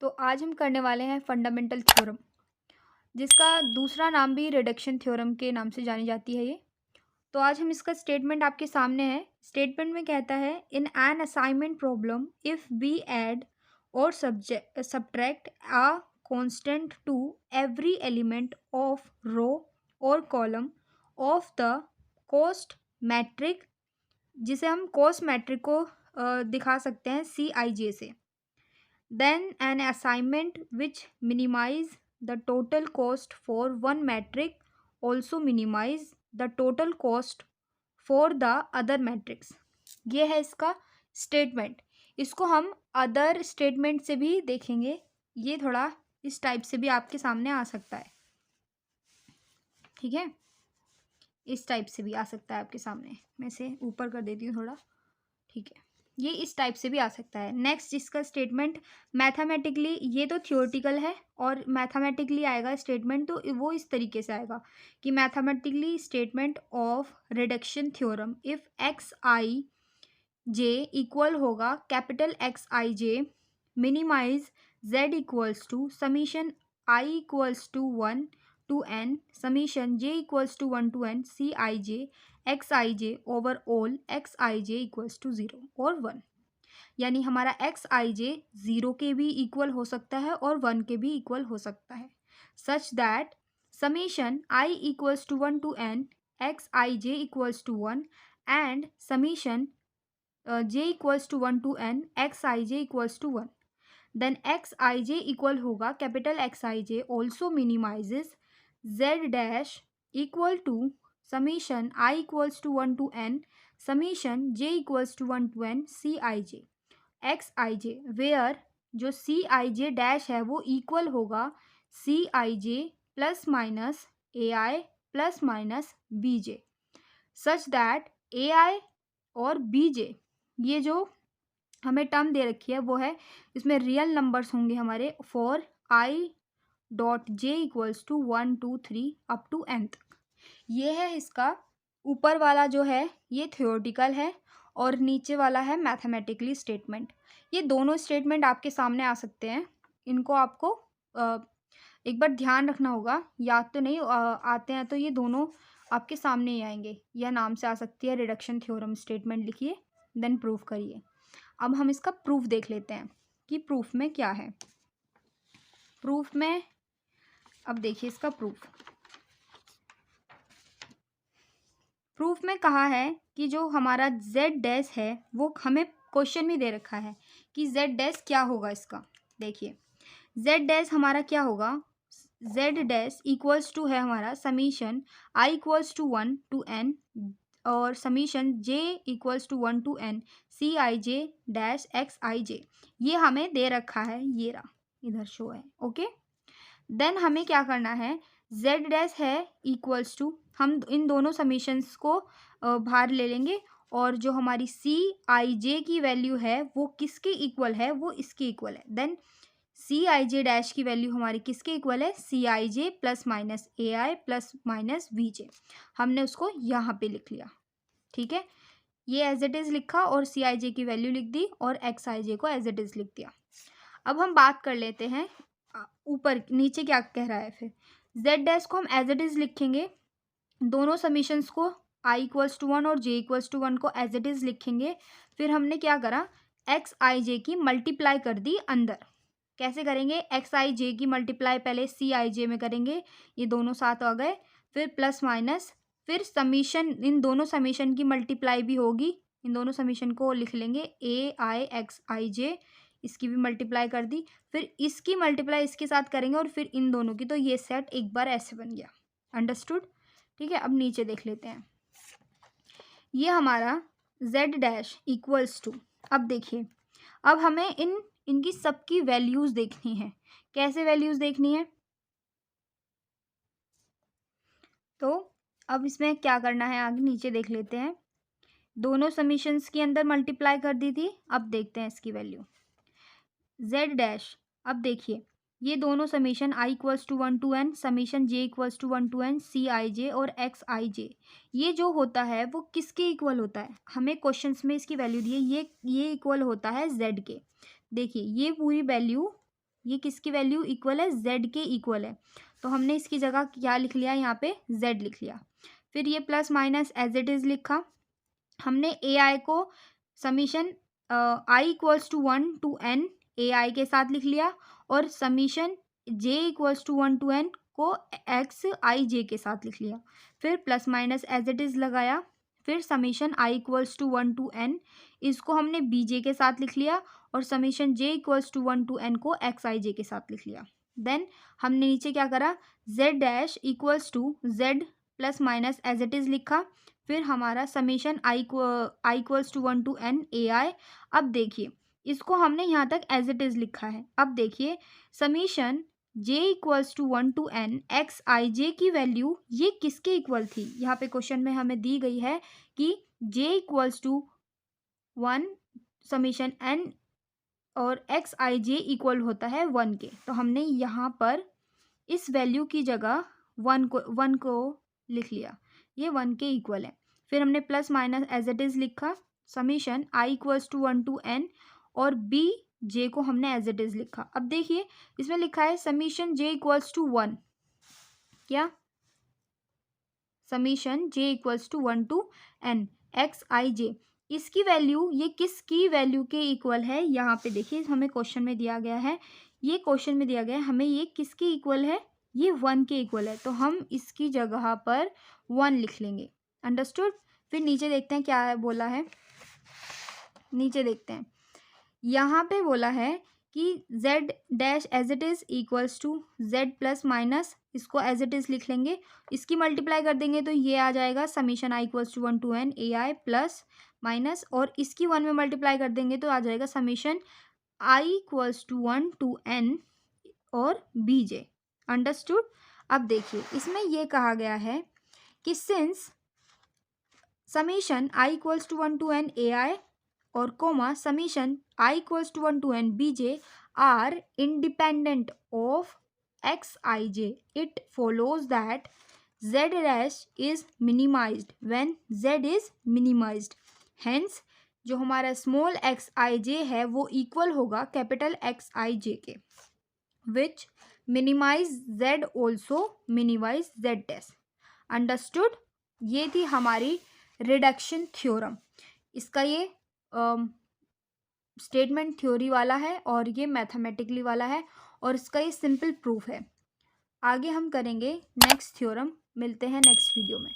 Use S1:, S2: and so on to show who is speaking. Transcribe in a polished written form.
S1: तो आज हम करने वाले हैं फंडामेंटल थ्योरम, जिसका दूसरा नाम भी रिडक्शन थ्योरम के नाम से जानी जाती है ये। तो आज हम इसका स्टेटमेंट आपके सामने है। स्टेटमेंट में कहता है, in an assignment problem if we add और subtract a constant to every element of row और column of the cost matrix, जिसे हम कॉस्ट मैट्रिक को दिखा सकते हैं CIJ से। Then an assignment which minimize the total cost for one metric also minimize the total cost for the other metrics। ये है इसका स्टेटमेंट। इसको हम अदर स्टेटमेंट से भी देखेंगे। ये थोड़ा इस टाइप से भी आपके सामने आ सकता है, ठीक है। इस टाइप से भी आ सकता है आपके सामने। मैं इसे ऊपर कर देती हूँ थोड़ा, ठीक है। ये इस टाइप से भी आ सकता है। नेक्स्ट इसका स्टेटमेंट मैथमेटिकली, ये तो थियोरटिकल है और मैथमेटिकली आएगा स्टेटमेंट, तो वो इस तरीके से आएगा कि mathematically statement of reduction theorem if x i j equal होगा capital x i j minimize z equals to summation i equals to 1 to n summation j equals to 1 to n c i j x i j over all x i j equals to 0 और 1। यानी हमारा x i जे 0 के भी equal हो सकता है और 1 के भी इक्वल हो सकता है, such that summation i equals to 1 to n x i j equals to 1 and summation j equals to 1 to n x i j equals to 1। Then x i j equal होगा capital x i j also minimizes z dash equal to summation i equals to 1 to n summation j equals to 1 to n c i j x i j, where जो c i j dash है वो equal होगा c i j plus minus a i plus minus b j, such that a i और b जे, ये जो हमें term दे रखी है वो है, इसमें रियल नंबर्स होंगे हमारे for i dot j equals to 1 2 3 up to n तक। ये है इसका ऊपर वाला जो है ये थियोरटिकल है और नीचे वाला है मैथमेटिकली स्टेटमेंट। ये दोनों स्टेटमेंट आपके सामने आ सकते हैं। इनको आपको एक बार ध्यान रखना होगा, याद तो नहीं आते हैं तो ये दोनों आपके सामने ही आएंगे। यह नाम से आ सकती है रिडक्शन थ्योरम। स्टेटमेंट लिखिए देन प्रूफ करिए। अब हम इसका प्रूफ देख लेते हैं कि प्रूफ में क्या है। प्रूफ में अब देखिए इसका प्रूफ में कहा है कि जो हमारा z डैश है वो हमें क्वेश्चन में दे रखा है कि z डैश क्या होगा इसका। देखिए z डैश हमारा क्या होगा, z डैश इक्वल्स टू है हमारा summation i equals to 1 to n और summation j equals to 1 to n c i j dash x i j. ये हमें दे रखा है, ये रहा इधर शो है, ओके। देन हमें क्या करना है, z डैश है इक्वल्स टू, हम इन दोनों समीशंस को बाहर ले लेंगे और जो हमारी सी आई जे की वैल्यू है वो किसके इक्वल है, वो इसके इक्वल है। Then c i j dash की वैल्यू हमारी किसके इक्वल है, c i j plus minus a i plus minus b j. हमने उसको यहाँ पे लिख लिया, ठीक है। ये एज इट इज़ लिखा और सी आई जे की वैल्यू लिख दी और एक्स आई जे को एज इट इज़ लिख दिया। अब हम बात कर लेते हैं ऊपर नीचे क्या कह रहा है। फिर z डैश को हम एज इट इज़ लिखेंगे, दोनों समीशंस को i इक्वल्स टू 1 और j इक्वल्स टू 1 को एज इट इज़ लिखेंगे। फिर हमने क्या करा, एक्स आई जे की मल्टीप्लाई कर दी अंदर। कैसे करेंगे, एक्स आई जे की मल्टीप्लाई पहले सी आई जे में करेंगे, ये दोनों साथ आ गए, फिर प्लस माइनस, फिर समीशन, इन दोनों समीशन की मल्टीप्लाई भी होगी, इन दोनों समीशन को लिख लेंगे ए आई एक्स आई जे, इसकी भी मल्टीप्लाई कर दी, फिर इसकी मल्टीप्लाई इसके साथ करेंगे और फिर इन दोनों की, तो ये सेट एक बार ऐसे बन गया। अंडरस्टूड, ठीक है। अब नीचे देख लेते हैं, ये हमारा z डैश इक्वल्स टू, अब देखिए अब हमें इनकी सबकी वैल्यूज देखनी है। कैसे वैल्यूज देखनी है, तो अब इसमें क्या करना है, आगे नीचे देख लेते हैं। दोनों समीशंस के अंदर मल्टीप्लाई कर दी थी, अब देखते हैं इसकी वैल्यू z डैश। अब देखिए ये दोनों summation i equals to 1 to n summation j equals to 1 to n c i j और एक्स आई जे, ये जो होता है वो किसके इक्वल होता है, हमें क्वेश्चंस में इसकी वैल्यू दी है, ये इक्वल होता है z के। देखिए ये पूरी वैल्यू ये किसकी वैल्यू इक्वल है, z के इक्वल है, तो हमने इसकी जगह क्या लिख लिया, यहाँ पे z लिख लिया। फिर ये plus minus as it is लिखा हमने। ए आई को summation i equals to 1 to n a i के साथ लिख लिया, और summation j equals to 1 to n को एक्स आई जे के साथ लिख लिया। फिर plus minus as it is लगाया। फिर summation i equals to 1 to n इसको हमने बी जे के साथ लिख लिया, और summation j equals to 1 to n को एक्स आई जे के साथ लिख लिया। देन हमने नीचे क्या करा, z dash equals to z plus minus as it is लिखा। फिर हमारा summation i equals to 1 to n a i. अब देखिए इसको हमने यहाँ तक एज इट इज़ लिखा है। अब देखिए summation j equals to 1 to n x i j की वैल्यू ये किसके इक्वल थी, यहाँ पे क्वेश्चन में हमें दी गई है कि j equals to 1 summation n और एक्स आई जे इक्वल होता है 1 के, तो हमने यहाँ पर इस वैल्यू की जगह 1 को लिख लिया, ये 1 के इक्वल है। फिर हमने plus minus as it is लिखा, summation i equals to 1 to n और बी जे को हमने एज इट इज़ लिखा। अब देखिए इसमें लिखा है समीशन j इक्वल्स टू 1, क्या summation j equals to 1 to n x i j, इसकी वैल्यू ये किसकी वैल्यू के इक्वल है, यहाँ पे देखिए हमें क्वेश्चन में दिया गया है, ये क्वेश्चन में दिया गया है हमें ये किसके इक्वल है, ये 1 के इक्वल है, तो हम इसकी जगह पर 1 लिख लेंगे। अंडरस्टूड। फिर नीचे देखते हैं क्या है बोला है, नीचे देखते हैं यहाँ पे बोला है कि z dash as it is equals to z plus minus, इसको एज इट इज़ लिख लेंगे, इसकी मल्टीप्लाई कर देंगे तो ये आ जाएगा summation i equals to 1 to n a i plus minus, और इसकी 1 में मल्टीप्लाई कर देंगे तो आ जाएगा summation i equals to 1 to n और बी जे। अंडरस्टूड। अब देखिए इसमें ये कहा गया है कि since summation i equals to 1 to n a i और comma summation i equals to 1 to n b j are independent of x i j, it follows that z dash is minimized when z is minimized. Hence जो हमारा small x i जे है वो equal होगा capital x i j के, which minimize z also minimize z dash. Understood. ये थी हमारी reduction theorem. इसका ये स्टेटमेंट थ्योरी वाला है और ये मैथमेटिकली वाला है, और इसका ये सिंपल प्रूफ है। आगे हम करेंगे नेक्स्ट थ्योरम। मिलते हैं नेक्स्ट वीडियो में।